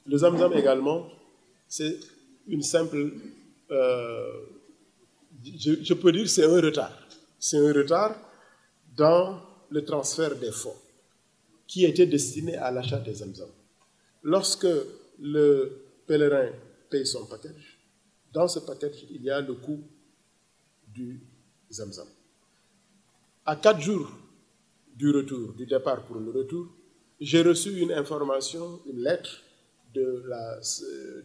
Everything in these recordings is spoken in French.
Le Zamzam également, c'est une simple, je peux dire c'est un retard. C'est un retard dans le transfert des fonds qui étaient destinés à l'achat des Zamzam. Lorsque le pèlerin paye son package, dans ce package, il y a le coût du Zamzam. À 4 jours du retour, du départ pour le retour, j'ai reçu une information, une lettre de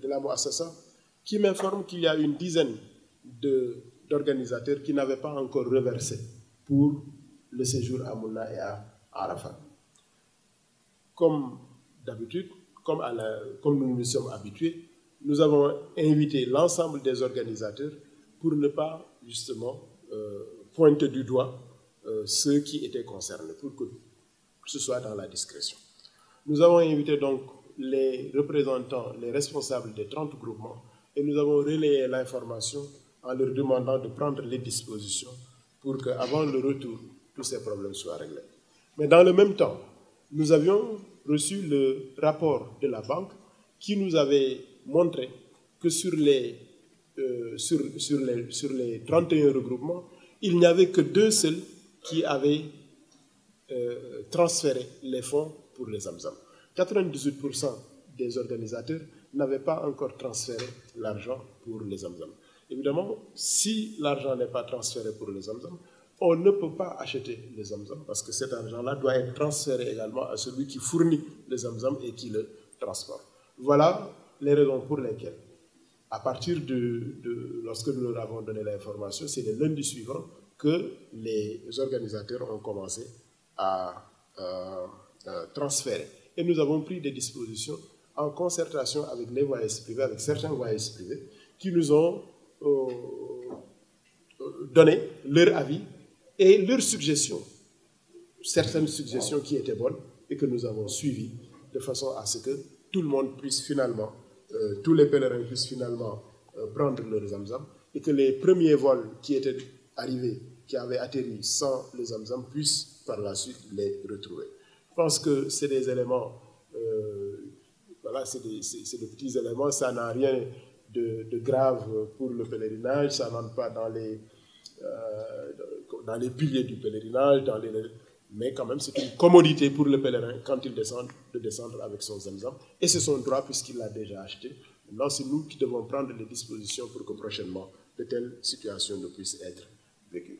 la Mouassassa qui m'informe qu'il y a une dizaine d'organisateurs qui n'avaient pas encore reversé pour le séjour à Mouna et à Arafat. Comme d'habitude, comme nous nous sommes habitués, nous avons invité l'ensemble des organisateurs pour ne pas justement pointer du doigt ceux qui étaient concernés, pour que ce soit dans la discrétion. Nous avons invité donc les représentants, les responsables des 30 groupements, et nous avons relayé l'information en leur demandant de prendre les dispositions pour qu'avant le retour, tous ces problèmes soient réglés. Mais dans le même temps, nous avions reçu le rapport de la banque qui nous avait montré que sur les 31 regroupements, il n'y avait que 2 seuls qui avaient transféré les fonds pour les Zamzam. 98% des organisateurs n'avaient pas encore transféré l'argent pour les Zamzam. Évidemment, si l'argent n'est pas transféré pour les Zamzam, on ne peut pas acheter les Zamzam parce que cet argent-là doit être transféré également à celui qui fournit les Zamzam et qui le transporte. Voilà les raisons pour lesquelles, à partir lorsque nous leur avons donné l'information, c'est le lundi suivant que les organisateurs ont commencé à transférer. Et nous avons pris des dispositions en concertation avec les voyages privés, avec certains voyages privés, qui nous ont donné leur avis et leurs suggestions, certaines suggestions qui étaient bonnes et que nous avons suivies de façon à ce que tout le monde puisse finalement, tous les pèlerins puissent finalement prendre leur Zamzam et que les premiers vols qui étaient arrivés, qui avaient atterri sans les Zamzam, puissent par la suite les retrouver. Je pense que c'est des éléments, voilà, c'est des petits éléments, ça n'a rien de grave pour le pèlerinage, ça n'entre pas dans les piliers du pèlerinage, mais quand même c'est une commodité pour le pèlerin quand il descend, de descendre avec son Zamzam, et c'est son droit puisqu'il l'a déjà acheté. Maintenant c'est nous qui devons prendre les dispositions pour que prochainement de telles situations ne puissent être vécues.